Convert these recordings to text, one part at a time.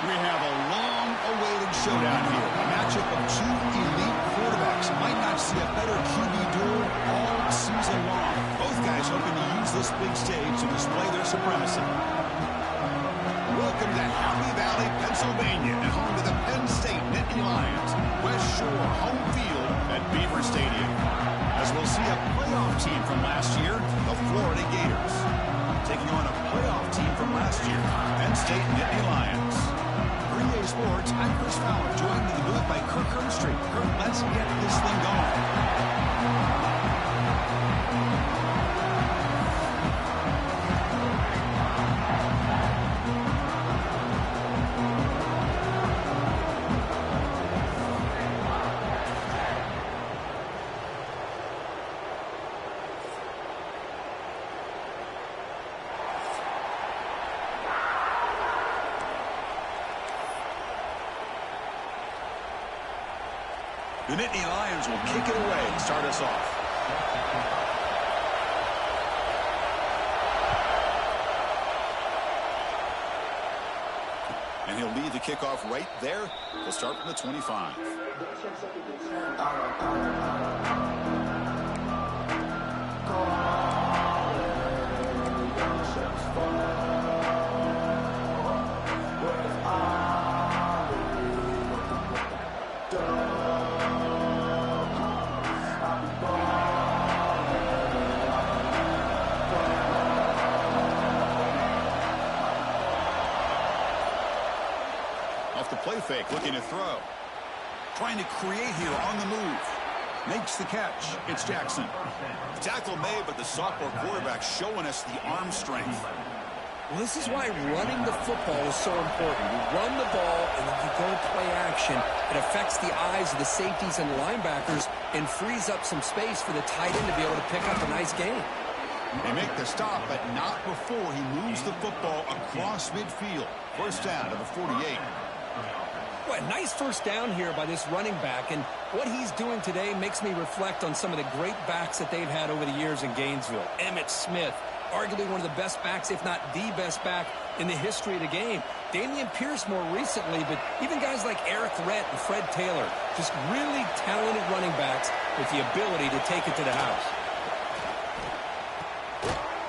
We have a long-awaited showdown here. A matchup of two elite quarterbacks. Might not see a better QB duel all season long. Both guys hoping to use this big stage to display their supremacy. Welcome to Happy Valley, Pennsylvania, and home to the Penn State Nittany Lions. West Shore home field at Beaver Stadium. As we'll see a playoff team from last year, the Florida Gators. Taking on a playoff team from last year, Penn State Nittany Lions. For EA Sports, I'm Chris Fowler, joined in the booth by Kirk Herbstreit. Kirk, let's get this thing going. The Nittany Lions will kick it away and start us off. And he'll lead the kickoff right there. He'll start from the 25. Play fake, looking to throw. Trying to create here on the move. Makes the catch. It's Jackson. The tackle made, but the sophomore quarterback showing us the arm strength. Well, this is why running the football is so important. You run the ball, and then you go play action. It affects the eyes of the safeties and the linebackers and frees up some space for the tight end to be able to pick up a nice gain. They make the stop, but not before he moves the football across midfield. First down to the 48. Well, a nice first down here by this running back, and what he's doing today makes me reflect on some of the great backs that they've had over the years in Gainesville. Emmitt Smith, arguably one of the best backs, if not the best back in the history of the game. Damian Pierce more recently, but even guys like Eric Rett and Fred Taylor, just really talented running backs with the ability to take it to the house.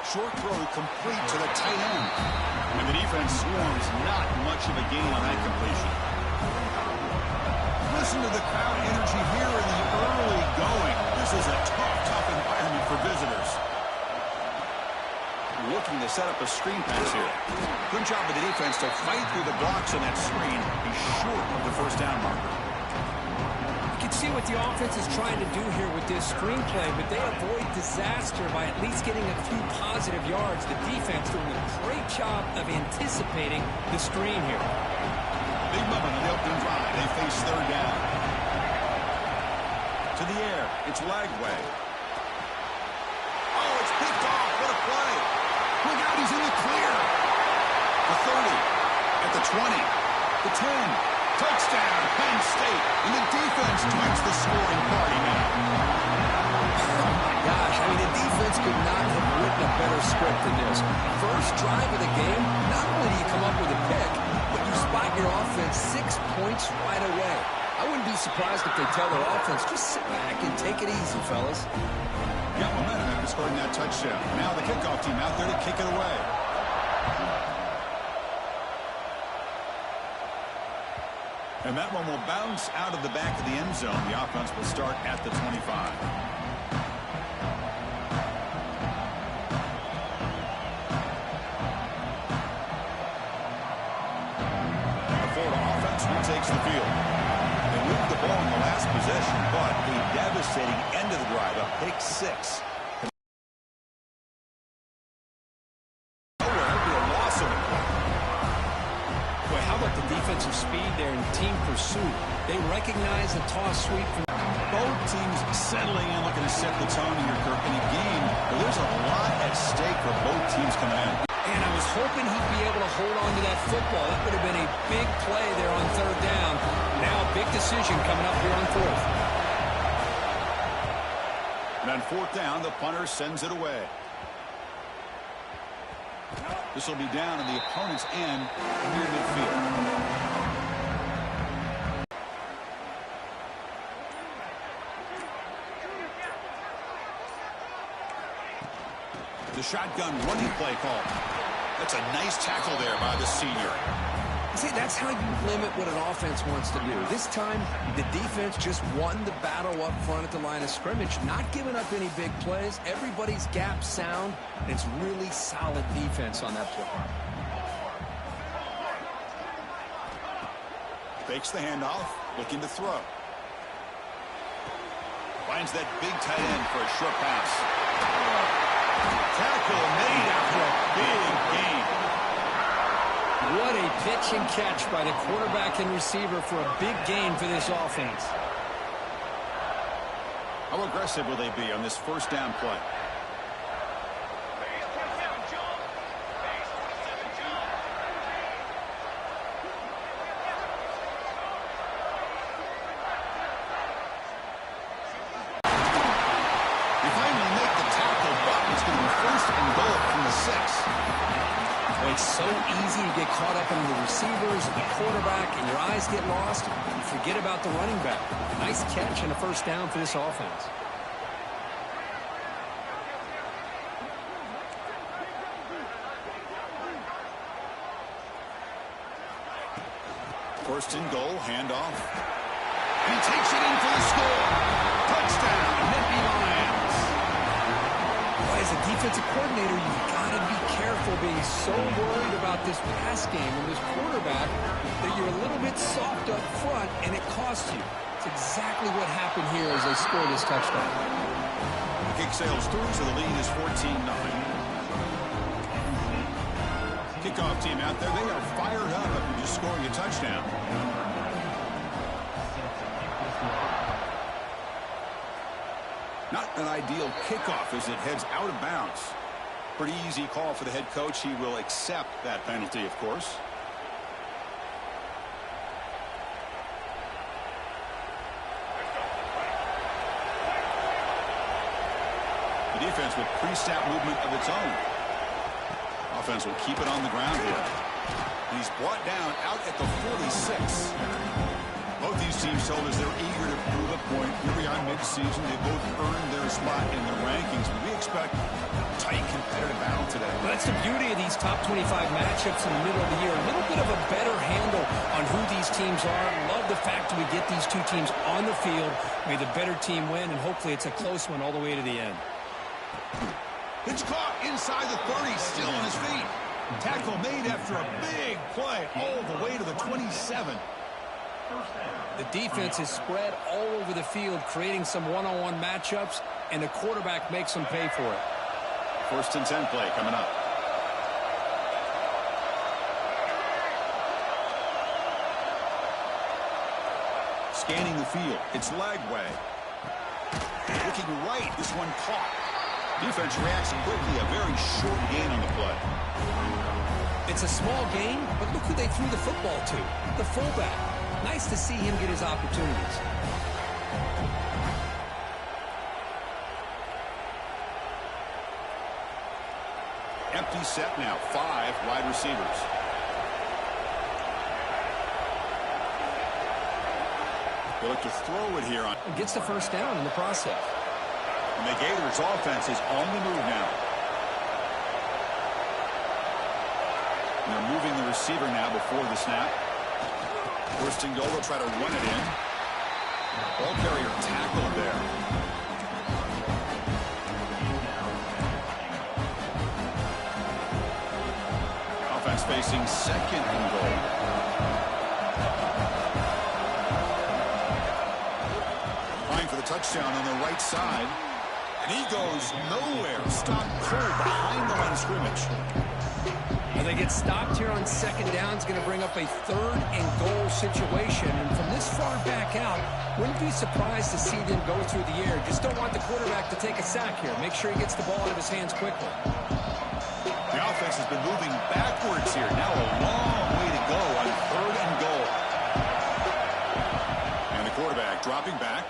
Short throw complete to the tight end. And the defense swarms, not much of a gain on that completion. Listen to the crowd energy here in the early going. This is a tough environment for visitors. Looking to set up a screen pass here. Good job of the defense to fight through the blocks on that screen. He's short of the first down marker. You can see what the offense is trying to do here with this screenplay, but they avoid disaster by at least getting a few positive yards. The defense doing a great job of anticipating the screen here. Big moment on the opening drive. They face third down. To the air. It's Lagway. Oh, it's picked off. What a play. Look out, he's in the clear. The 30. At the 20. The 10. Touchdown, Penn State. And the defense joins the scoring party now. Oh, my gosh. I mean, the defense could not have written a better script than this. First drive of the game, not only do you come up with a pick, but you spot your offense 6 points right away. I wouldn't be surprised if they tell their offense, just sit back and take it easy, fellas. Got momentum after scoring that touchdown. Now the kickoff team out there to kick it away. And that one will bounce out of the back of the end zone. The offense will start at the 25. The Florida offense retakes the field. They moved the ball in the last possession, but a devastating end of the drive, a pick six. Defensive speed there in team pursuit. They recognize the toss sweep. Both teams settling in, looking to set the tone here, Kirk, in a game where there's a lot at stake for both teams coming in. And I was hoping he'd be able to hold on to that football. That would have been a big play there on third down. Now a big decision coming up here on fourth. And on fourth down, the punter sends it away. This will be down in the opponent's end near midfield. The shotgun running play call. That's a nice tackle there by the senior. See, that's how you limit what an offense wants to do. This time, the defense just won the battle up front at the line of scrimmage, not giving up any big plays. Everybody's gap sound, and it's really solid defense on that play. Fakes the handoff, looking to throw. Finds that big tight end for a short pass. Tackle made after a big gain. What a pitch and catch by the quarterback and receiver for a big gain for this offense. How aggressive will they be on this first down play? It's so easy to get caught up in the receivers and the quarterback, and your eyes get lost. You forget about the running back. Nice catch and a first down for this offense. First and goal, handoff. He takes it in for the score. Touchdown, Nittany Lions. Boy, as a defensive coordinator, you've got to be careful being so worried about this pass game and this quarterback that you're a little bit soft up front, and it costs you. It's exactly what happened here as they score this touchdown. The kick sails through, so the lead is 14-9. Kickoff team out there, they are fired up after just scoring a touchdown. Not an ideal kickoff as it heads out of bounds. Pretty easy call for the head coach. He will accept that penalty, of course. The defense with pre-snap movement of its own. Offense will keep it on the ground here. He's brought down out at the 46. Both these teams told us they're eager to prove a point. Here we are mid-season. They both earned their spot in the rankings. But we expect a tight, competitive battle today. Well, that's the beauty of these top 25 matchups in the middle of the year. A little bit of a better handle on who these teams are. Love the fact that we get these two teams on the field. May the better team win, and hopefully it's a close one all the way to the end. It's caught inside the 30, still on his feet. Tackle made after a big play all the way to the 27. The defense is spread all over the field, creating some one-on-one matchups, and the quarterback makes them pay for it. First and 10 play coming up. Scanning the field. It's Lagway. Looking right. This one caught. Defense reacts quickly. A very short gain on the play. It's a small gain, but look who they threw the football to. The fullback. Nice to see him get his opportunities. Empty set now. 5 wide receivers. They look to throw it here. Gets the first down in the process. And the Gators' offense is on the move now. And they're moving the receiver now before the snap. First and goal, will try to run it in. Ball carrier tackled there. Offense facing second and goal. Trying for the touchdown on the right side. And he goes nowhere. Stopped cold behind the line of scrimmage. And they get stopped here on second down. It's going to bring up a third and goal situation. And from this far back out, wouldn't be surprised to see them go through the air. Just don't want the quarterback to take a sack here. Make sure he gets the ball out of his hands quickly. The offense has been moving backwards here. Now a long way to go on third and goal. And the quarterback dropping back.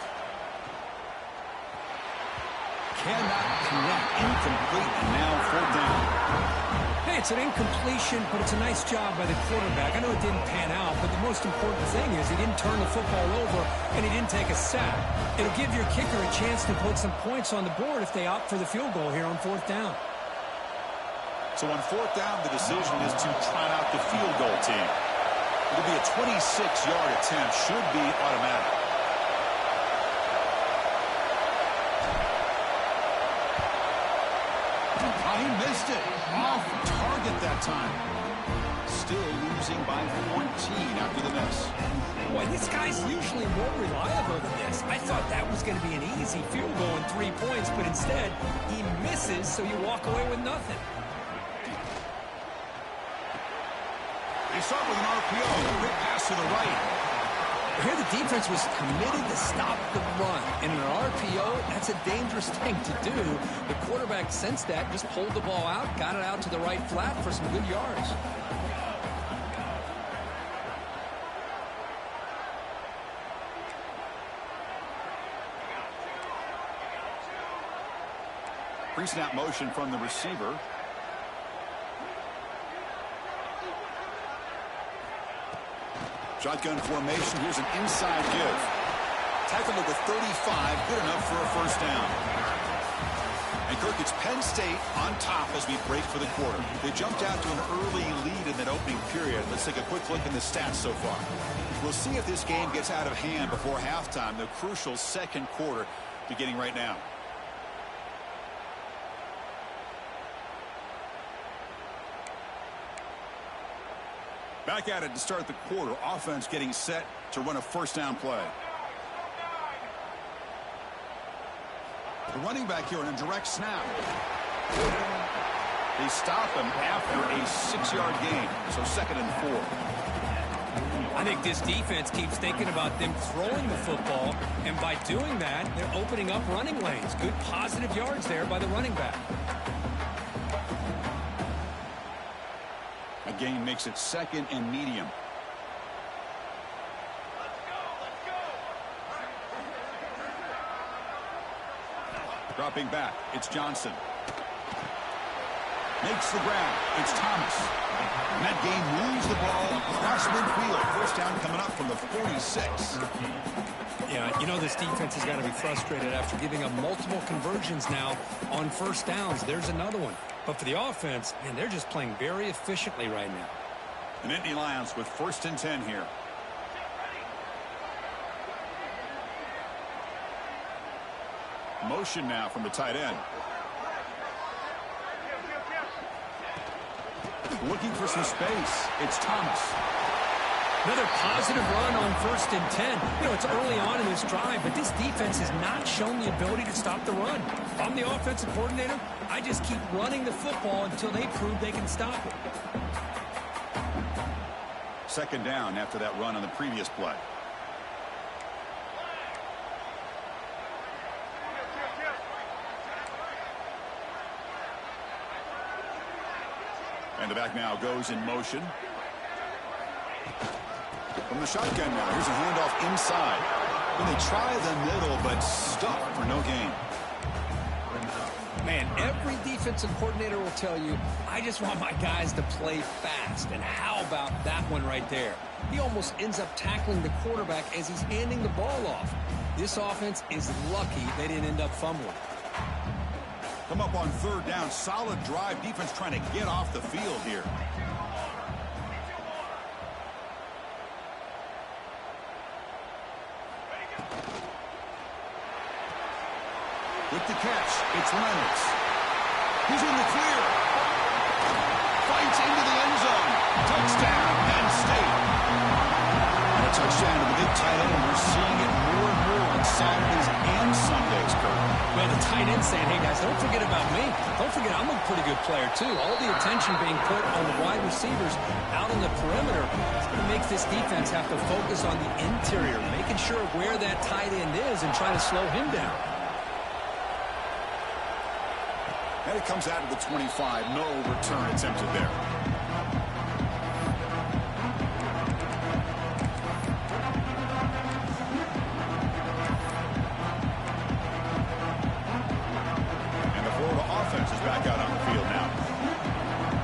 Cannot connect. Incomplete. And now fourth down. Hey, it's an incompletion, but it's a nice job by the quarterback. I know it didn't pan out, but the most important thing is he didn't turn the football over and he didn't take a sack. It'll give your kicker a chance to put some points on the board if they opt for the field goal here on fourth down. So on fourth down, the decision is to trot out the field goal team. It'll be a 26-yard attempt. Should be automatic. Oh, he missed it. Off target that time. Still losing by 14 after the miss. Boy, this guy's usually more reliable than this. I thought that was going to be an easy field goal and 3 points, but instead, he misses, so you walk away with nothing. They start with an RPO. Quick pass to the right. Here the defense was committed to stop the run. In an RPO, that's a dangerous thing to do. The quarterback sensed that, just pulled the ball out, got it out to the right flat for some good yards. Pre-snap motion from the receiver. Shotgun formation. Here's an inside give. Tackled at the 35. Good enough for a first down. And Kirk, it's Penn State on top as we break for the quarter. They jumped out to an early lead in that opening period. Let's take a quick look at the stats so far. We'll see if this game gets out of hand before halftime. The crucial second quarter beginning right now. Back at it to start the quarter. Offense getting set to run a first down play. The running back here in a direct snap. They stop him after a 6-yard gain. So 2nd and 4. I think this defense keeps thinking about them throwing the football, and by doing that, they're opening up running lanes. Good positive yards there by the running back. A gain makes it 2nd and medium. Dropping back, it's Johnson. Makes the grab, it's Thomas. And that game moves the ball across midfield. First down coming up from the 46. Yeah, you know this defense has got to be frustrated after giving up multiple conversions now on first downs. There's another one. But for the offense, man, they're just playing very efficiently right now. And Nittany Lions with 1st and 10 here. Motion now from the tight end. Looking for some space. It's Thomas. Another positive run on 1st and 10. You know, it's early on in this drive, but this defense has not shown the ability to stop the run. If I'm the offensive coordinator, I just keep running the football until they prove they can stop it. 2nd down after that run on the previous play. And the back now goes in motion. From the shotgun now, here's a handoff inside. And they try the middle, but stuck for no gain. Man, every defensive coordinator will tell you, I just want my guys to play fast. And how about that one right there? He almost ends up tackling the quarterback as he's handing the ball off. This offense is lucky they didn't end up fumbling. Come up on 3rd down. Solid drive. Defense trying to get off the field here. With the catch, it's Reynolds. He's in the clear. Fights into the end zone. Touchdown, Penn State. And a touchdown to the big tight end. We're seeing it more and more on Saturdays and Sundays, Kurt. Well, the tight end saying, hey, guys, don't forget about me. Don't forget I'm a pretty good player, too. All the attention being put on the wide receivers out on the perimeter. It's going to make this defense have to focus on the interior, making sure where that tight end is and trying to slow him down. And it comes out of the 25. No return attempted there. And the Florida offense is back out on the field now.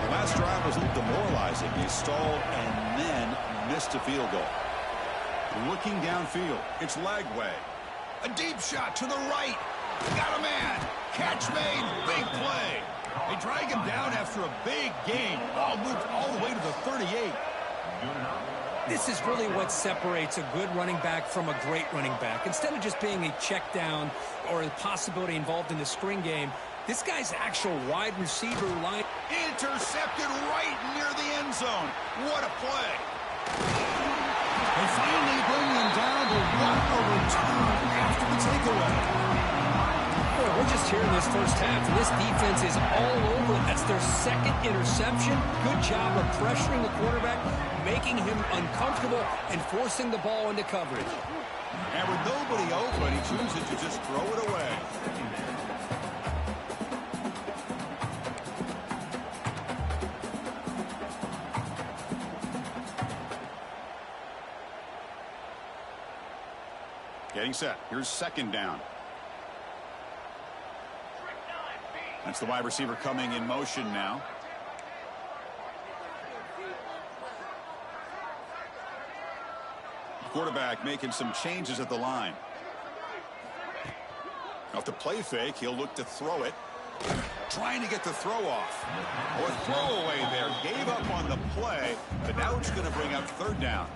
The last drive was a little demoralizing. They stalled and then missed a field goal. Looking downfield, it's Lagway. A deep shot to the right. Got a man. Catch made. Big play. They drag him down after a big gain. Ball moved all the way to the 38. This is really what separates a good running back from a great running back. Instead of just being a check down or a possibility involved in the screen game, this guy's actual wide receiver line. Intercepted right near the end zone. What a play. They finally bring him down to what a return after the takeaway. Boy, we're just here in this first half, and this defense is all over it. That's their second interception. Good job of pressuring the quarterback, making him uncomfortable, and forcing the ball into coverage. And with nobody open, he chooses to just throw it away. Getting set. Here's second down. That's the wide receiver coming in motion now. Quarterback making some changes at the line. Off the play fake, he'll look to throw it. Trying to get the throw off. Or throwaway there. Gave up on the play, but now it's going to bring up third down.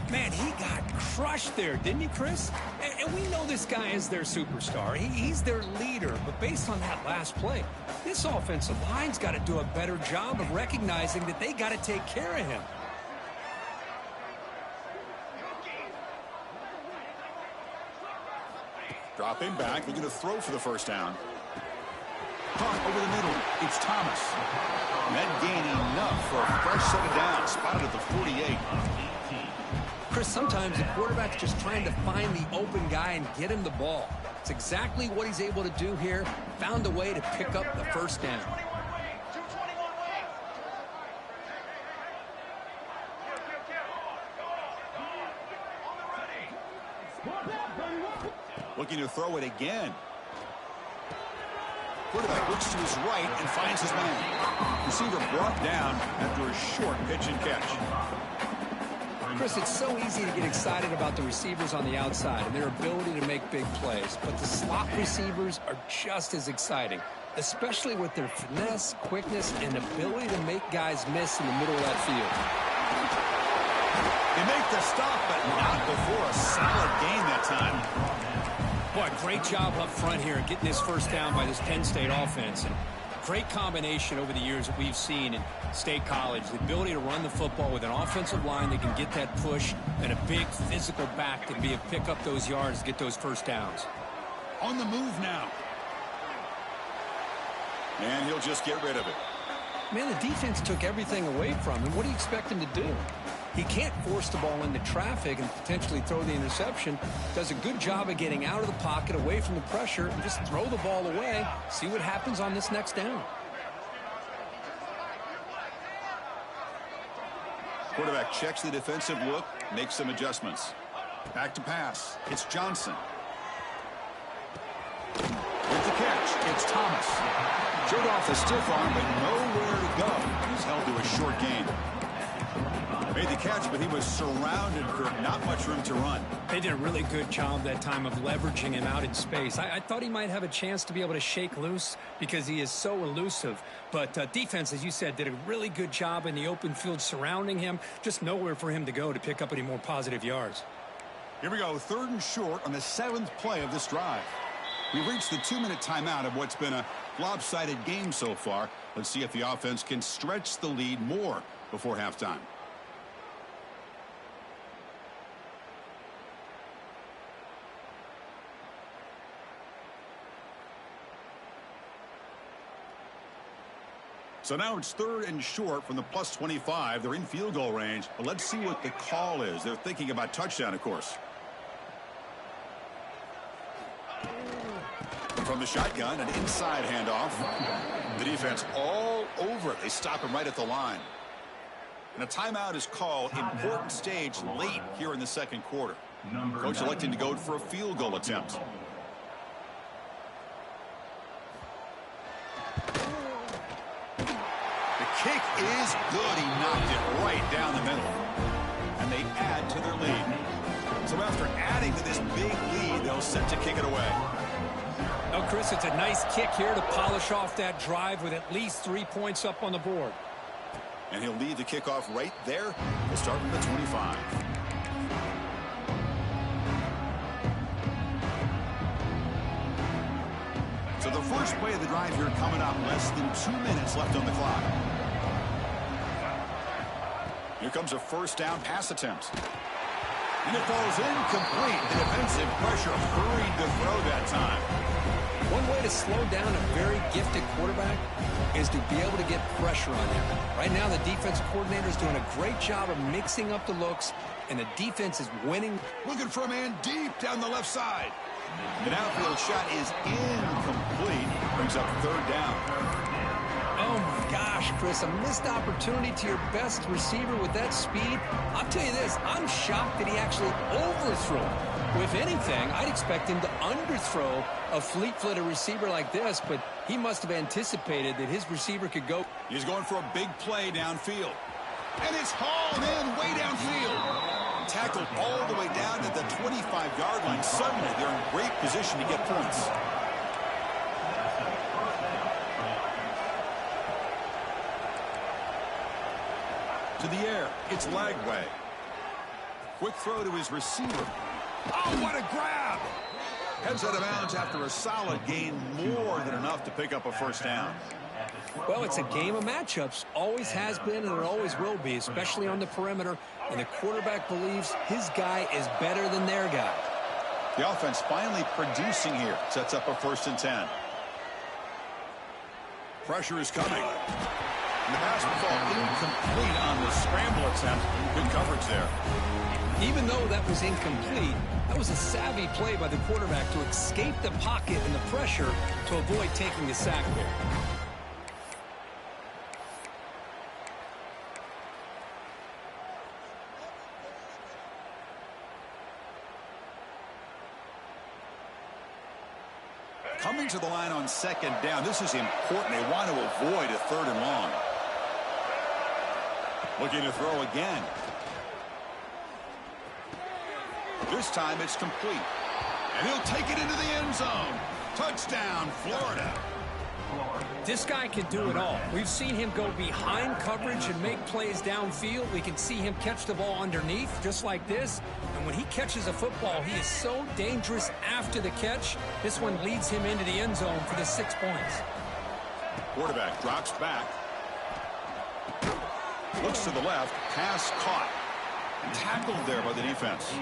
Man, he got crushed there, didn't he, Chris? And we know this guy is their superstar. He's their leader. But based on that last play, this offensive line's got to do a better job of recognizing that they got to take care of him. Dropping back, looking to throw for the first down. Punt over the middle. It's Thomas. That gain enough for a fresh set of downs. Spotted at the 48. Chris, sometimes the quarterback's just trying to find the open guy and get him the ball. It's exactly what he's able to do here. Found a way to pick up the first down. Looking to throw it again. Quarterback looks to his right and finds his man. Receiver brought down after a short pitch and catch. Chris, it's so easy to get excited about the receivers on the outside and their ability to make big plays, but the slot receivers are just as exciting, especially with their finesse, quickness, and ability to make guys miss in the middle of that field. They make the stop, but not before a solid gain that time. Boy, great job up front here getting this first down by this Penn State offense. And great combination over the years that we've seen in State College. The ability to run the football with an offensive line that can get that push and a big physical back that can be able to pick up those yards to get those first downs. On the move now. And he'll just get rid of it. Man, the defense took everything away from him. What do you expect him to do? He can't force the ball into traffic and potentially throw the interception. Does a good job of getting out of the pocket, away from the pressure, and just throw the ball away. See what happens on this next down. Quarterback checks the defensive look, makes some adjustments. Back to pass. It's Johnson. With the catch, it's Thomas. Showed off the stiff arm, but nowhere to go. He's held to a short gain. Made the catch, but he was surrounded for not much room to run. They did a really good job that time of leveraging him out in space. I thought he might have a chance to be able to shake loose because he is so elusive. But defense, as you said, did a really good job in the open field surrounding him. Just nowhere for him to go to pick up any more positive yards. Here we go, 3rd and short on the 7th play of this drive. We've reached the 2-minute timeout of what's been a lopsided game so far. Let's see if the offense can stretch the lead more before halftime. So now it's 3rd and short from the plus 25. They're in field goal range. But let's see what the call is. They're thinking about touchdown, of course. From the shotgun, an inside handoff. The defense all over it. They stop him right at the line. And a timeout is called. Important stage late here in the 2nd quarter. Coach electing to go for a field goal attempt. Kick is good. He knocked it right down the middle. And they add to their lead. So after adding to this big lead, they'll set to kick it away. Oh, Chris, it's a nice kick here to polish off that drive with at least 3 points up on the board. And he'll lead the kickoff right there. We'll start from the 25. So the first play of the drive here coming up. Less than 2 minutes left on the clock. Here comes a first down pass attempt. And it falls incomplete. The defensive pressure hurried to throw that time. One way to slow down a very gifted quarterback is to be able to get pressure on him. Right now, the defense coordinator is doing a great job of mixing up the looks, and the defense is winning. Looking for a man deep down the left side. An outfield shot is incomplete. Brings up third down. Oh, my gosh, Chris, a missed opportunity to your best receiver with that speed. I'll tell you this, I'm shocked that he actually overthrew. If anything, I'd expect him to underthrow a fleet-footed receiver like this, but he must have anticipated that his receiver could go. He's going for a big play downfield. And it's hauled in way downfield. Tackled all the way down at the 25-yard line. Suddenly, they're in great position to get points. To the air, it's Lagway. Quick throw to his receiver. Oh, what a grab! Heads out of bounds after a solid gain, more than enough to pick up a first down. Well, it's a game of matchups. Always has been and it always will be, especially on the perimeter. And the quarterback believes his guy is better than their guy. The offense finally producing here. Sets up a 1st and 10. Pressure is coming. And the pass will fall incomplete on the scramble attempt. Good coverage there. Even though that was incomplete, that was a savvy play by the quarterback to escape the pocket and the pressure to avoid taking the sack there. Coming to the line on 2nd down. This is important. They want to avoid a 3rd and long. Looking to throw again. This time it's complete. And he'll take it into the end zone. Touchdown, Florida. This guy can do it all. We've seen him go behind coverage and make plays downfield. We can see him catch the ball underneath, just like this. And when he catches a football, he is so dangerous after the catch. This one leads him into the end zone for the 6 points. Quarterback drops back. Looks to the left. Pass caught. Tackled there by the defense.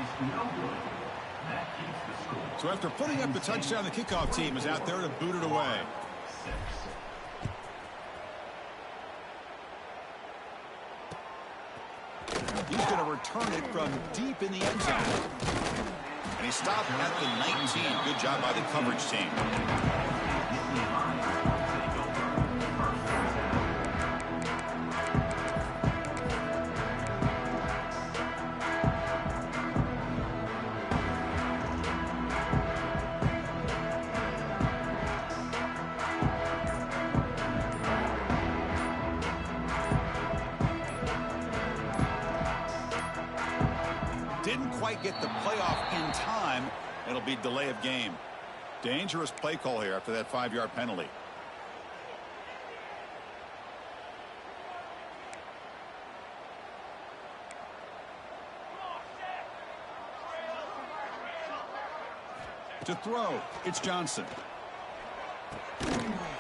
So after putting up the touchdown, the kickoff team is out there to boot it away. He's going to return it from deep in the end zone. And he stopped at the 19. Good job by the coverage team. Didn't quite get the playoff in time. It'll be delay of game. Dangerous play call here after that 5-yard penalty. To throw, it's Johnson.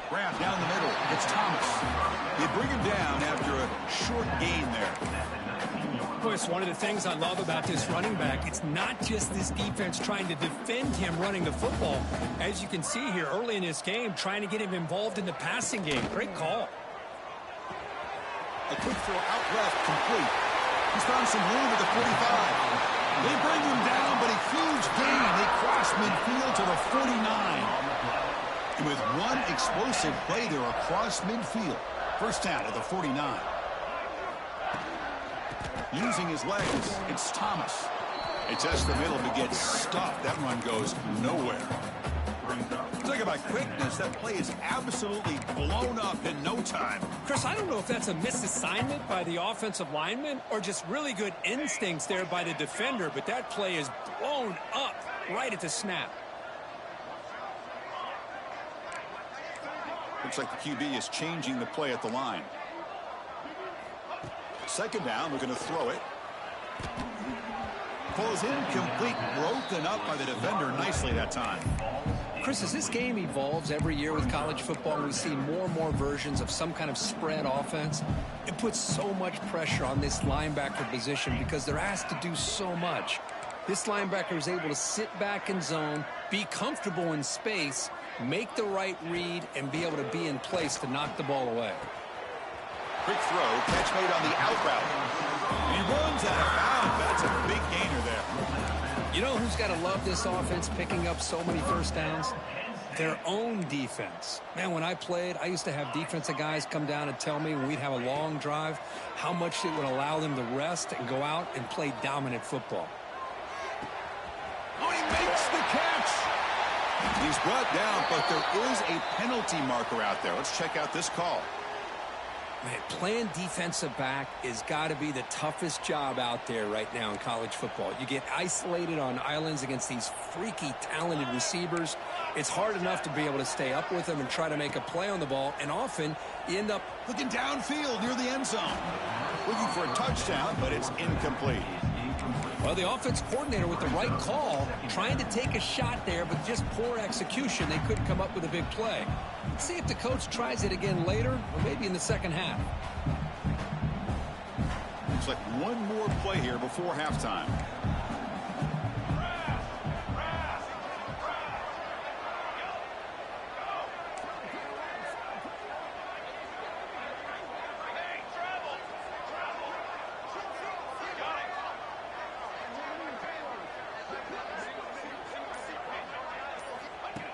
Grab down the middle, it's Thomas. They bring him down after a short gain there. Chris, one of the things I love about this running back, it's not just this defense trying to defend him running the football. As you can see here early in this game, trying to get him involved in the passing game. Great call. A quick throw out left, complete. He's found some room at the 45. They bring him down, but a huge gain. They cross midfield to the 49. And with one explosive play, they're across midfield. First down at the 49. Using his legs, it's Thomas. They test the middle but get stuffed. That run goes nowhere. Talk about quickness. That play is absolutely blown up in no time. Chris, I don't know if that's a misassignment by the offensive lineman or just really good instincts there by the defender, but that play is blown up right at the snap. Looks like the QB is changing the play at the line. Second down, we're going to throw it. Falls incomplete, broken up by the defender nicely that time. Chris, as this game evolves every year with college football, and we see more and more versions of some kind of spread offense, it puts so much pressure on this linebacker position because they're asked to do so much. This linebacker is able to sit back in zone, be comfortable in space, make the right read, and be able to be in place to knock the ball away. Quick throw, catch made on the out route. He runs out of bounds. That's a big gainer there. You know who's got to love this offense picking up so many first downs? Their own defense. Man, when I played, I used to have defensive guys come down and tell me when we'd have a long drive how much it would allow them to rest and go out and play dominant football. Oh, he makes the catch. He's brought down, but there is a penalty marker out there. Let's check out this call. Man, playing defensive back has got to be the toughest job out there right now in college football. You get isolated on islands against these freaky, talented receivers. It's hard enough to be able to stay up with them and try to make a play on the ball, and often you end up looking downfield near the end zone. Looking for a touchdown, but it's incomplete. Well, the offense coordinator with the right call, trying to take a shot there, but just poor execution. They couldn't come up with a big play. Let's see if the coach tries it again later, or maybe in the second half. Looks like one more play here before halftime.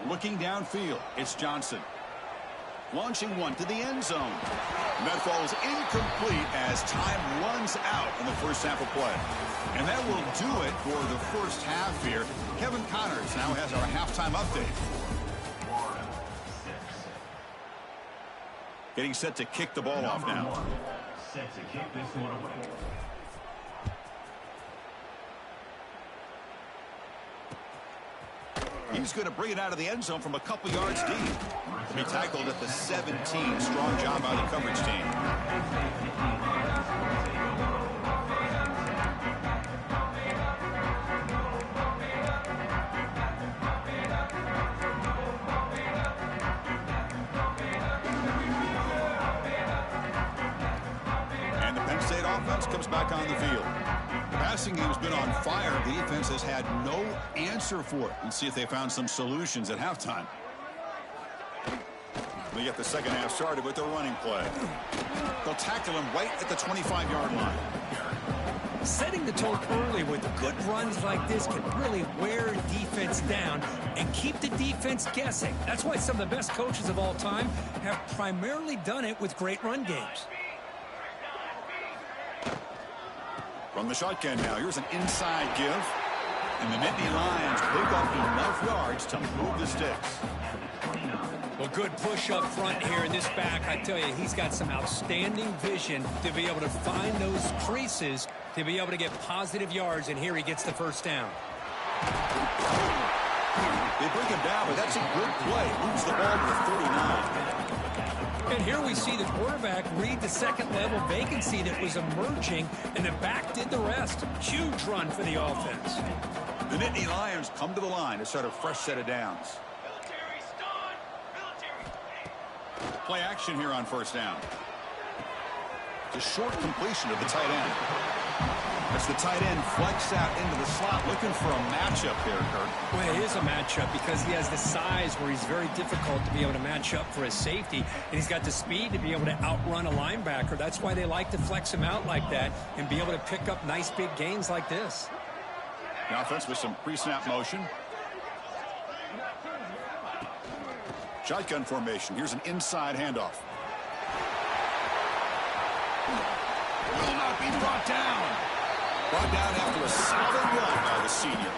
Looking downfield, it's Johnson. Launching one to the end zone. And that falls incomplete as time runs out in the first half of play. And that will do it for the first half here. Kevin Connors now has our halftime update. Getting set to kick the ball off now. Set to kick this one away. He's going to bring it out of the end zone from a couple yards deep. To be tackled at the 17. Strong job by the coverage team. And the Penn State offense comes back on the field. Passing game's been on fire. The defense has had no answer for it. Let's see if they found some solutions at halftime. We get the second half started with the running play. They'll tackle him right at the 25-yard line. Setting the tone early with good runs like this can really wear defense down and keep the defense guessing. That's why some of the best coaches of all time have primarily done it with great run games. From the shotgun now, here's an inside give. And the Nittany Lions pick up enough yards to move the sticks. Well, good push up front here in this back. I tell you, he's got some outstanding vision to be able to find those creases to be able to get positive yards, and here he gets the first down. They bring him down, but that's a good play. Moves the ball to the 39. And here we see the quarterback read the second level vacancy that was emerging, and the back did the rest. Huge run for the offense. The Nittany Lions come to the line to start a fresh set of downs. Play action here on first down. It's a short completion to the tight end. As the tight end flex out into the slot, looking for a matchup here, Kurt. Well, it is a matchup because he has the size where he's very difficult to be able to match up for his safety, and he's got the speed to be able to outrun a linebacker. That's why they like to flex him out like that and be able to pick up nice big gains like this. The offense with some pre-snap motion. Shotgun formation. Here's an inside handoff. Will not be brought down. Brought down after a solid run by the senior.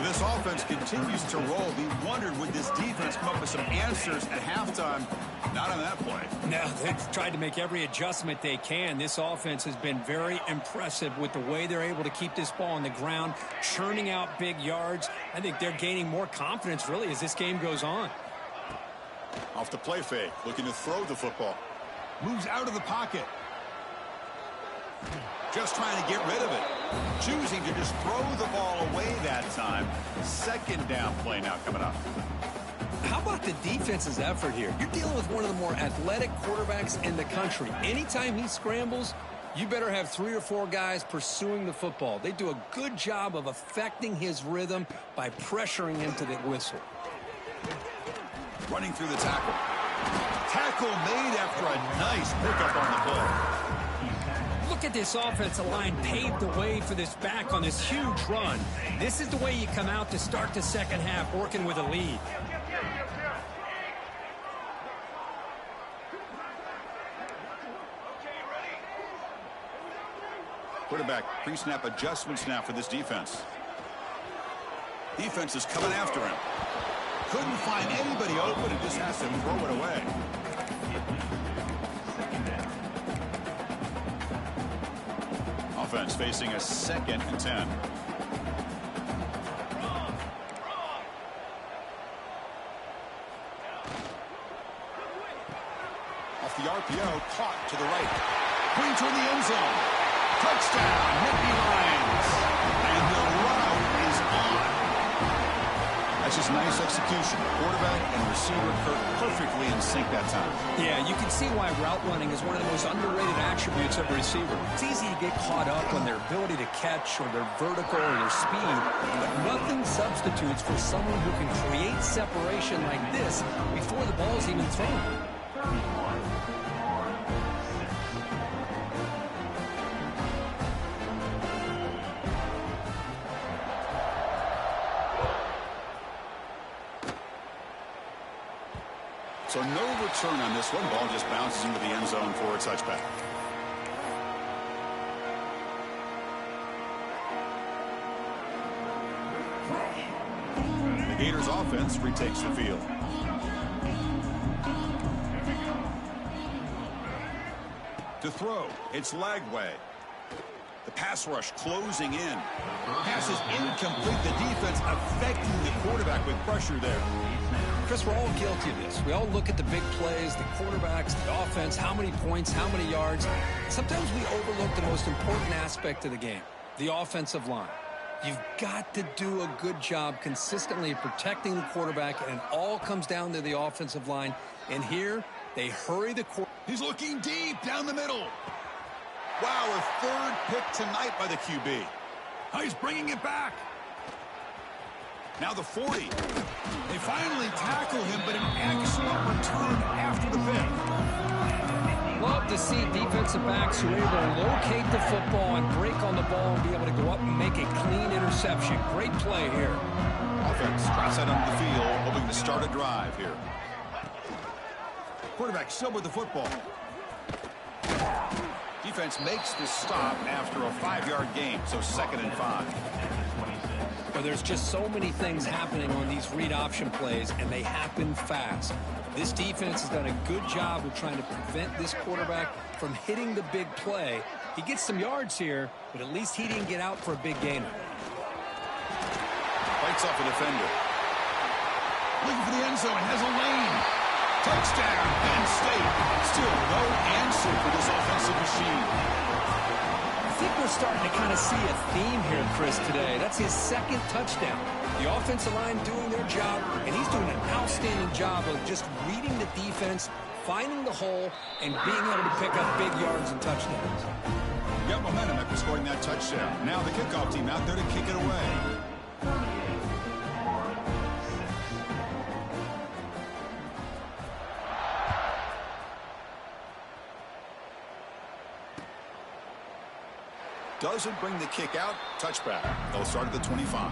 This offense continues to roll. We wondered, would this defense come up with some answers at halftime? Not on that play. No, they've tried to make every adjustment they can. This offense has been very impressive with the way they're able to keep this ball on the ground, churning out big yards. I think they're gaining more confidence, really, as this game goes on. Off the play fake, looking to throw the football. Moves out of the pocket. Just trying to get rid of it. Choosing to just throw the ball away that time. Second down play now coming up. How about the defense's effort here? You're dealing with one of the more athletic quarterbacks in the country. Anytime he scrambles, you better have 3 or 4 guys pursuing the football. They do a good job of affecting his rhythm by pressuring him to the whistle. Running through the tackle. Tackle made after a nice pickup on the play. Look at this offensive line paved the way for this back on this huge run. This is the way you come out to start the second half, working with a lead. Quarterback pre-snap adjustments now for this defense. Defense is coming after him. Couldn't find anybody open and just has to throw it away. Offense facing a 2nd and 10. Off the RPO, caught to the right. Clean toward the end zone. Touchdown, Nittany Lions. And the route is on. That's just nice execution. Quarterback and receiver perfectly in sync that time. Yeah, you can see why route running is one of the most underrated attributes of a receiver. It's easy to get caught up on their ability to catch or their vertical or their speed, but nothing substitutes for someone who can create separation like this before the ball's even thrown. So no return on this one. Ball just bounces into the end zone for a touchback. The Gators offense retakes the field. To throw, it's Lagway. The pass rush closing in. Pass is incomplete. The defense affecting the quarterback with pressure there. Chris, we're all guilty of this. We all look at the big plays, the quarterbacks, the offense, how many points, how many yards. Sometimes we overlook the most important aspect of the game, the offensive line. You've got to do a good job consistently protecting the quarterback, and it all comes down to the offensive line. And here, they hurry the quarterback. He's looking deep down the middle. Wow, a 3rd pick tonight by the QB. Oh, he's bringing it back. Now the 40. They finally tackle him, but an excellent return after the pick. Love to see defensive backs who are able to locate the football and break on the ball and be able to go up and make a clean interception. Great play here. Offense drops out onto the field, hoping to start a drive here. Quarterback still with the football. Defense makes the stop after a 5-yard gain, so 2nd and 5. But there's just so many things happening on these read option plays, and they happen fast. This defense has done a good job of trying to prevent this quarterback from hitting the big play. He gets some yards here, but at least he didn't get out for a big gainer. Fights off a defender. Looking for the end zone, has a lane. Touchdown, Penn State. Still no answer for this offensive machine. I think we're starting to kind of see a theme here, Chris, today. That's his 2nd touchdown. The offensive line doing their job, and he's doing an outstanding job of just reading the defense, finding the hole, and being able to pick up big yards and touchdowns. Got momentum after scoring that touchdown. Now the kickoff team out there to kick it away. Doesn't bring the kick out. Touchback. They'll start at the 25.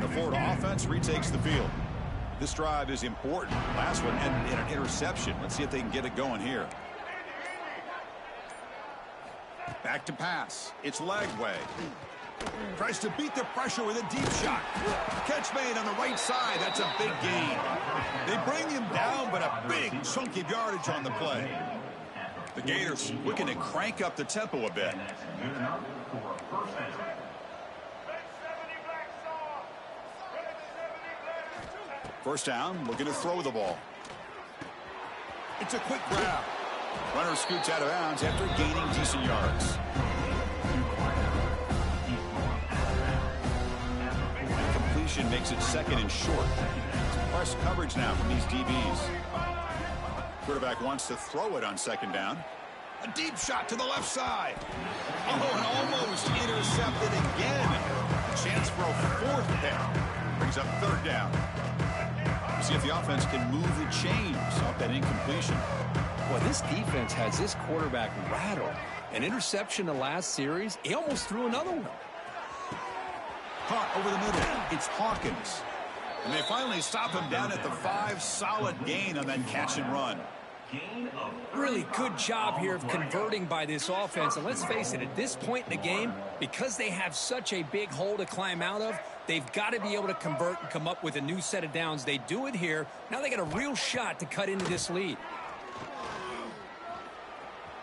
The Florida offense retakes the field. This drive is important. Last one ended in an interception. Let's see if they can get it going here. Back to pass. It's Lagway. Tries to beat the pressure with a deep shot. Catch made on the right side. That's a big gain. They bring him down, but a big chunk of yardage on the play. The Gators looking to crank up the tempo a bit. First down, looking to throw the ball. It's a quick grab. Runner scoots out of bounds after gaining decent yards. And completion makes it second and short. Press coverage now from these DBs. Quarterback wants to throw it on second down. A deep shot to the left side. Oh, and almost intercepted again. A chance for a fourth pick. Brings up third down. See if the offense can move the chains off that incompletion. Well, this defense has this quarterback rattled. An interception the last series. He almost threw another one. Caught over the middle. It's Hawkins. And they finally stop him down at the 5. Solid gain on that catch and run. Really good job here of converting by this offense. And let's face it, at this point in the game, because they have such a big hole to climb out of, they've got to be able to convert and come up with a new set of downs. They do it here. Now they got a real shot to cut into this lead.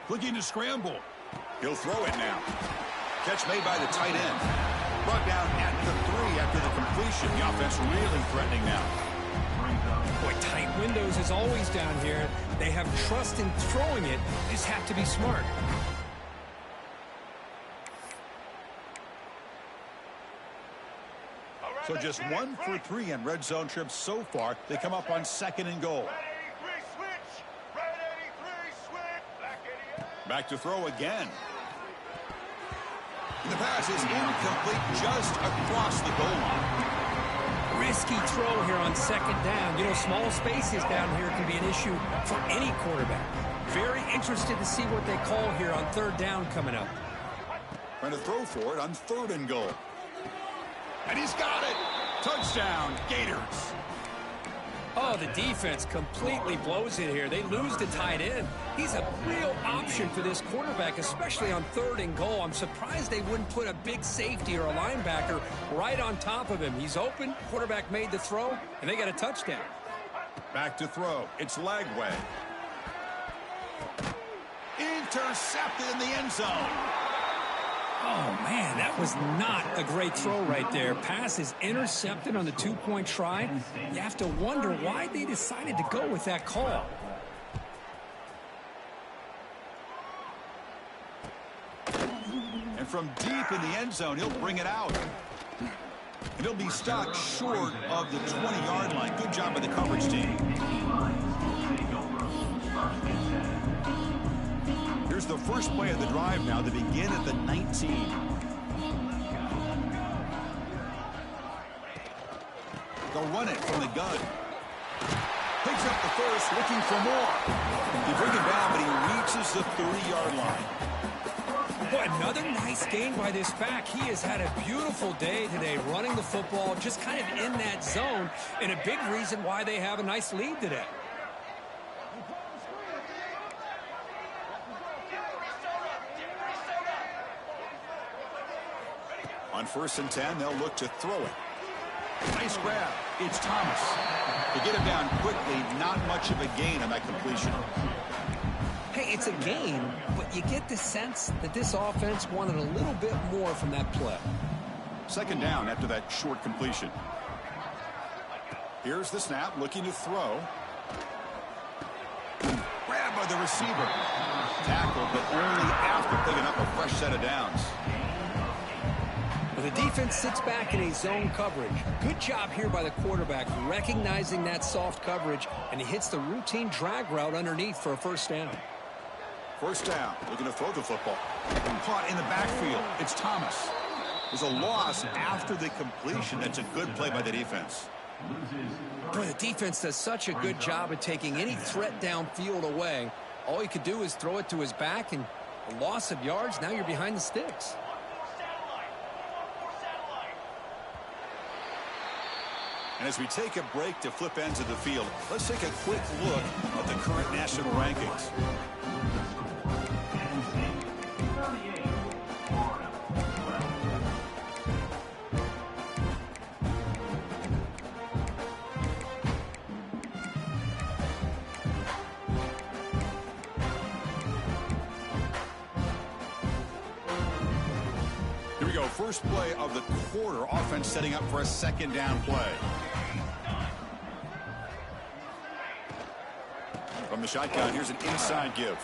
Looking to scramble. He'll throw it now. Catch made by the tight end. Brought down at the 3 after the completion. The offense really threatening now. Boy, tight windows is always down here. They have trust in throwing it. They just have to be smart. So just 1 for 3 in red zone trips so far. They come up on second and goal. Back to throw again. The pass is incomplete just across the goal line. Risky throw here on second down. You know, small spaces down here can be an issue for any quarterback. Very interested to see what they call here on third down coming up. Trying to throw for it on third and goal. And he's got it. Touchdown, Gators. Oh, the defense completely blows it here. They lose the tight end. He's a real option for this quarterback, especially on third and goal. I'm surprised they wouldn't put a big safety or a linebacker right on top of him. He's open. Quarterback made the throw, and they got a touchdown. Back to throw. It's Lagway. Intercepted in the end zone. Oh, man, that was not a great throw right there. Pass is intercepted on the two-point try. You have to wonder why they decided to go with that call. And from deep in the end zone, he'll bring it out. And he'll be stopped short of the 20-yard line. Good job by the coverage team. Here's the first play of the drive now. They begin at the 19. They'll run it from the gun. Picks up the first, looking for more. They bring him down, but he reaches the 30-yard line. Boy, another nice gain by this back. He has had a beautiful day today running the football, just kind of in that zone, and a big reason why they have a nice lead today. On 1st and 10, they'll look to throw it. Nice grab. It's Thomas. They get him down quickly. Not much of a gain on that completion. Hey, it's a gain, but you get the sense that this offense wanted a little bit more from that play. Second down after that short completion. Here's the snap, looking to throw. Grab by the receiver. Tackle, but only after picking up a fresh set of downs. The defense sits back in a zone coverage. Good job here by the quarterback, recognizing that soft coverage, and he hits the routine drag route underneath for a first down. First down, looking to throw the football. Caught in the backfield. It's Thomas. There's a loss after the completion. That's a good play by the defense. Boy, the defense does such a good job of taking any threat downfield away. All he could do is throw it to his back, and a loss of yards, now you're behind the sticks. And as we take a break to flip ends of the field, let's take a quick look at the current national rankings. first play of the quarter. Offense setting up for a second down play. From the shotgun, here's an inside give.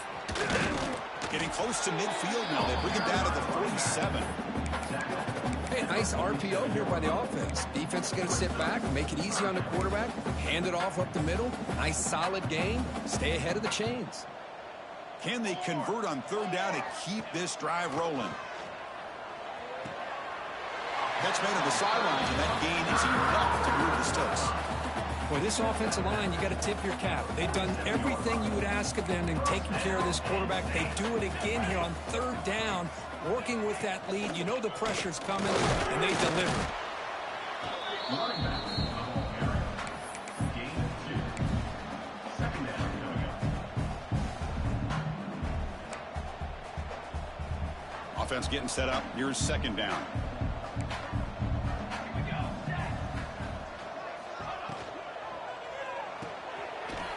Getting close to midfield now. They bring it down to the 47. Hey, nice RPO here by the offense. Defense is going to sit back, make it easy on the quarterback, hand it off up the middle. Nice solid game. Stay ahead of the chains. Can they convert on third down to keep this drive rolling? Catch made on the sidelines, and that gain is enough to move the sticks. Boy, this offensive line, you got to tip your cap. They've done everything you would ask of them in taking care of this quarterback. They do it again here on third down, working with that lead. You know the pressure's coming, and they deliver. Offense getting set up. Here's second down.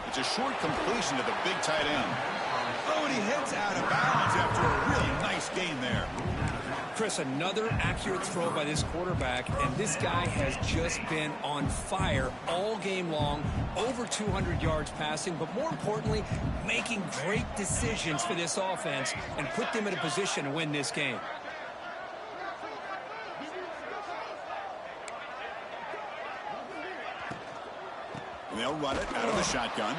It's a short completion to the big tight end. Oh, and he heads out of bounds after a really nice gain there. Chris, another accurate throw by this quarterback, and this guy has just been on fire all game long, over 200 yards passing, but more importantly, making great decisions for this offense and put them in a position to win this game. They'll run it out of the shotgun.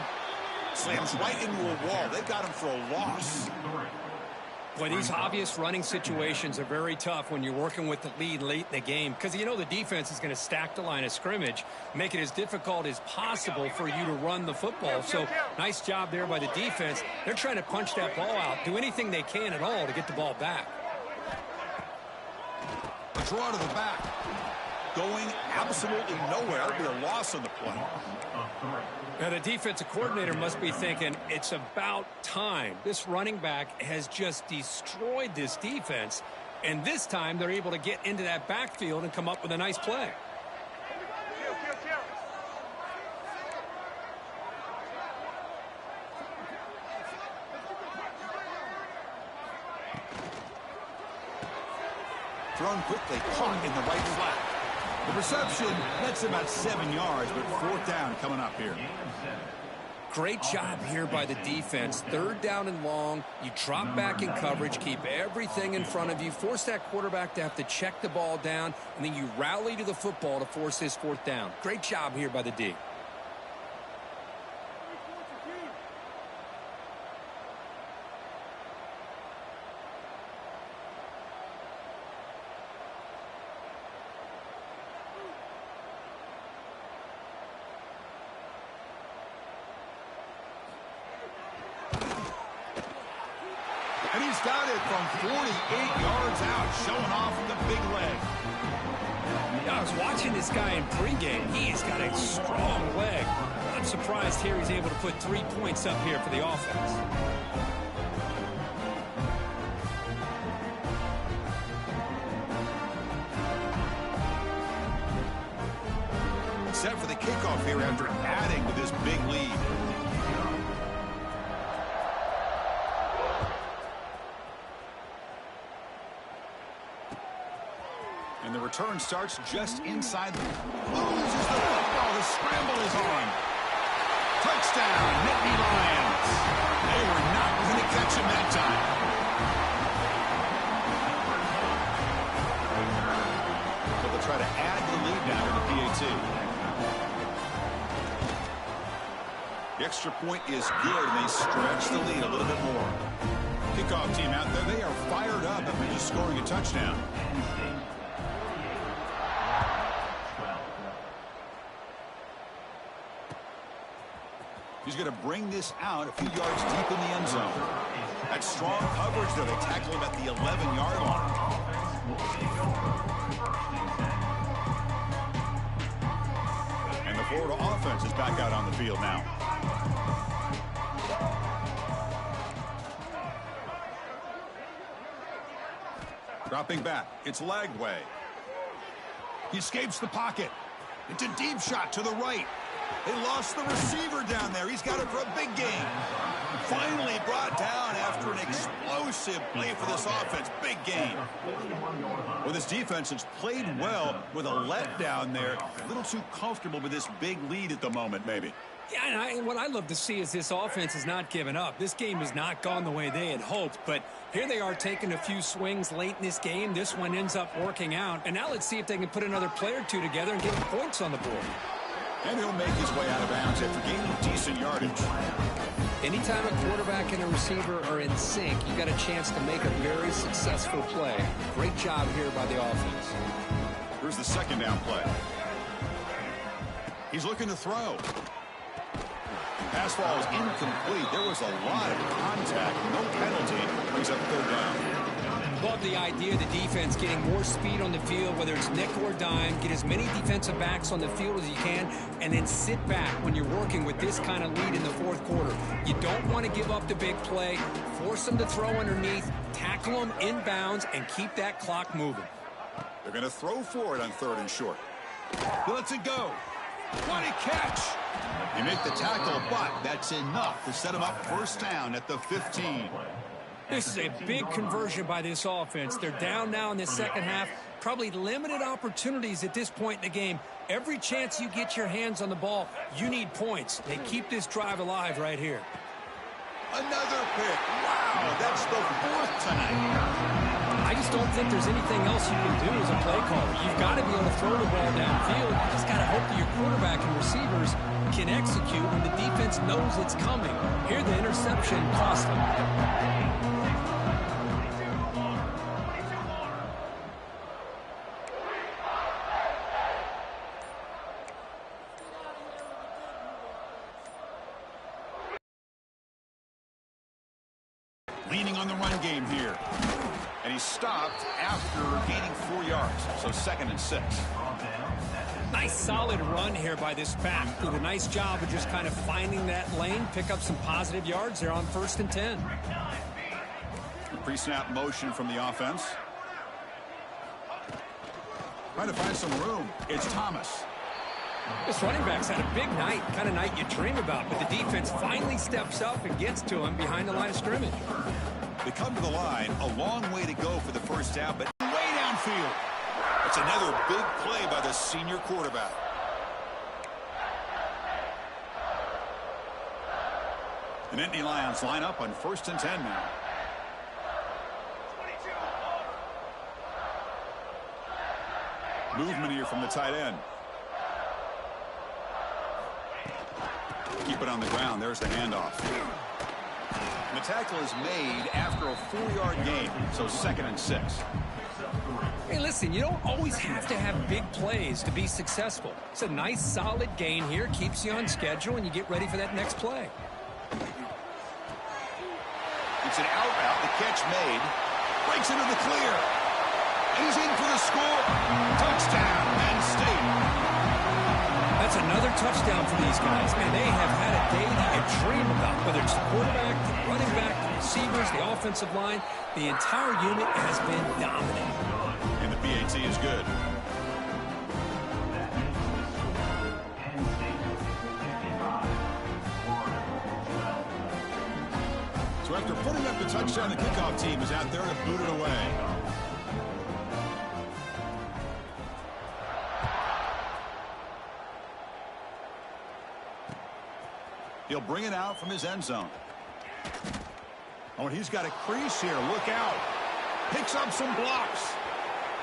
Slams right into a wall. They've got him for a loss. Boy, these obvious running situations are very tough when you're working with the lead late in the game because you know the defense is going to stack the line of scrimmage, make it as difficult as possible for you to run the football. So nice job there by the defense. They're trying to punch that ball out, do anything they can at all to get the ball back. Draw to the back. Going absolutely nowhere. It'll be a loss on the play. Now, the defensive coordinator must be thinking, it's about time. This running back has just destroyed this defense, and this time they're able to get into that backfield and come up with a nice play. Thrown quickly, caught in the right flat. The reception nets him at 7 yards, but fourth down coming up here. Great job here by the defense. Third down and long. You drop back in coverage, keep everything in front of you, force that quarterback to have to check the ball down, and then you rally to the football to force this fourth down. Great job here by the D. And he's got it from 48 yards out, showing off the big leg. Yeah, I was watching this guy in pregame. He's got a strong leg. I'm surprised here he's able to put 3 points up here for the offense. Set for the kickoff here after adding to this big lead. And the return starts just inside the... Loses the football. The scramble is on. Touchdown, Nittany Lions. They were not going to catch him that time. So they'll try to add the lead now to the PAT. The extra point is good, and they stretch the lead a little bit more. Kickoff team out there, they are fired up after just scoring a touchdown. He's going to bring this out a few yards deep in the end zone. That strong coverage, though. They tackle him at the 11-yard line. And the Florida offense is back out on the field now. Dropping back. It's Lagway. He escapes the pocket. It's a deep shot to the right. They lost the receiver down there. He's got it for a big gain. Finally brought down after an explosive play for this offense. Big game. Well, this defense has played well with a letdown there. A little too comfortable with this big lead at the moment, maybe. Yeah, and what I love to see is this offense has not given up. This game has not gone the way they had hoped, but here they are taking a few swings late in this game. This one ends up working out, and now let's see if they can put another play or two together and get points on the board. And he'll make his way out of bounds after gaining decent yardage. Anytime a quarterback and a receiver are in sync, you got a chance to make a very successful play. Great job here by the offense. Here's the second down play. He's looking to throw. Pass ball is incomplete. There was a lot of contact. No penalty. Brings up third down. Love the idea of the defense getting more speed on the field, whether it's nickel or dime. Get as many defensive backs on the field as you can, and then sit back when you're working with this kind of lead in the fourth quarter. You don't want to give up the big play. Force them to throw underneath, tackle them inbounds, and keep that clock moving. They're going to throw for it on third and short. He lets it go. What a catch! They make the tackle, but that's enough to set him up first down at the 15. This is a big conversion by this offense. They're down now in the second half. Probably limited opportunities at this point in the game. Every chance you get your hands on the ball, you need points. They keep this drive alive right here. Another pick. Wow, that's the fourth tonight. I just don't think there's anything else you can do as a play caller. You've got to be able to throw the ball downfield. You just got to hope that your quarterback and receivers can execute when the defense knows it's coming. Here, the interception cost them. Leaning on the run game here. And he stopped after gaining 4 yards. So 2nd and 6. Nice solid run here by this back. Did a nice job of just kind of finding that lane, pick up some positive yards there on 1st and 10. Pre-snap motion from the offense. Trying to find some room. It's Thomas. This running back's had a big night, kind of night you dream about, but the defense finally steps up and gets to him behind the line of scrimmage. They come to the line, a long way to go for the first down, but way downfield. It's another big play by the senior quarterback. The Nittany Lions line up on 1st and 10 now. Movement here from the tight end. Keep it on the ground. There's the handoff. And the tackle is made after a 4-yard gain, so 2nd and 6. Hey, listen, you don't always have to have big plays to be successful. It's a nice, solid gain here, keeps you on schedule, and you get ready for that next play. It's an out route. The catch made. Breaks into the clear. And he's in for the score. Touchdown, Penn State. That's another touchdown for these guys. Man, they have had a day that you dream about, whether it's the quarterback, the running back, the receivers, the offensive line. The entire unit has been dominant. And the PAT is good. So after putting up the touchdown, the kickoff team is out there to boot it away. He'll bring it out from his end zone. Oh, and he's got a crease here. Look out. Picks up some blocks.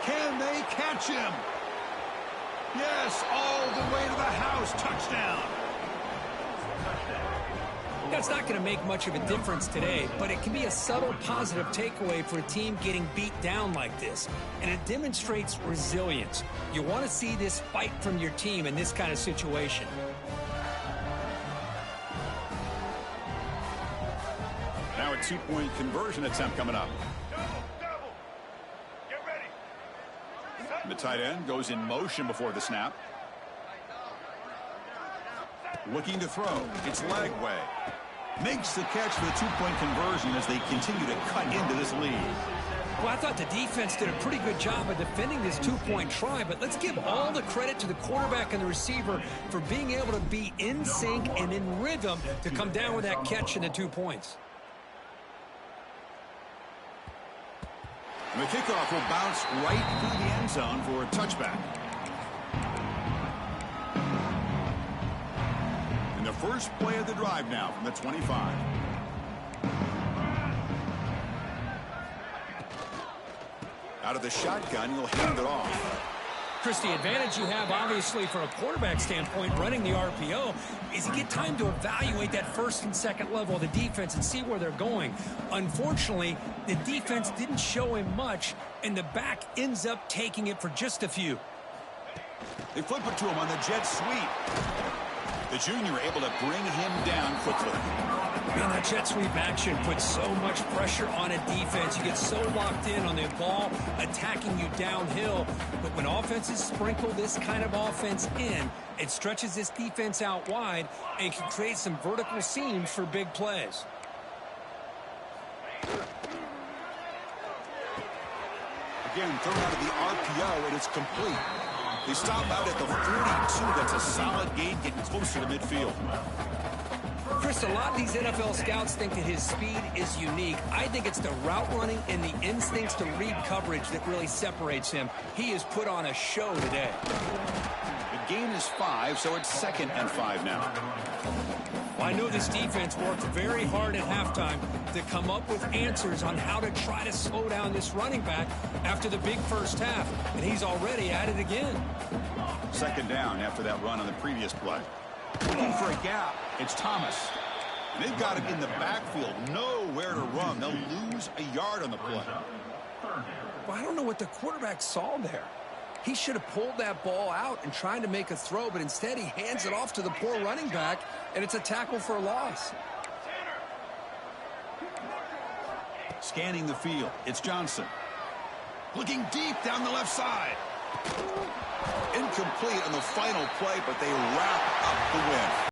Can they catch him? Yes, all the way to the house. Touchdown. That's not going to make much of a difference today, but it can be a subtle positive takeaway for a team getting beat down like this. And it demonstrates resilience. You want to see this fight from your team in this kind of situation. Now a 2-point conversion attempt coming up. Get ready. And the tight end goes in motion before the snap. Looking to throw. It's leg way. Makes the catch for the 2-point conversion as they continue to cut into this lead. Well, I thought the defense did a pretty good job of defending this two-point try, but let's give all the credit to the quarterback and the receiver for being able to be in sync and in rhythm to come down with that catch and the 2 points. And the kickoff will bounce right through the end zone for a touchback. And the first play of the drive now from the 25. Out of the shotgun, he'll hand it off. Chris, the advantage you have, obviously, from a quarterback standpoint, running the RPO, is you get time to evaluate that first and second level of the defense and see where they're going. Unfortunately, the defense didn't show him much, and the back ends up taking it for just a few. They flip it to him on the jet sweep. The junior able to bring him down quickly. Man, that jet sweep action puts so much pressure on a defense. You get so locked in on the ball attacking you downhill. But when offenses sprinkle this kind of offense in, it stretches this defense out wide and can create some vertical seams for big plays. Again, thrown out of the RPO, and it's complete. They stop out at the 42. That's a solid gain, getting closer to midfield. Chris, a lot of these NFL scouts think that his speed is unique. I think it's the route running and the instincts to read coverage that really separates him. He has put on a show today. The gain is 5, so it's 2nd and 5 now. Well, I know this defense worked very hard at halftime to come up with answers on how to try to slow down this running back after the big first half, and he's already at it again. 2nd down after that run on the previous play. Looking for a gap. It's Thomas. And they've got him in the backfield. Nowhere to run. They'll lose a yard on the play. Well, I don't know what the quarterback saw there. He should have pulled that ball out and tried to make a throw, but instead he hands it off to the poor running back, and it's a tackle for a loss. Scanning the field. It's Johnson. Looking deep down the left side. Incomplete on the final play, but they wrap up the win.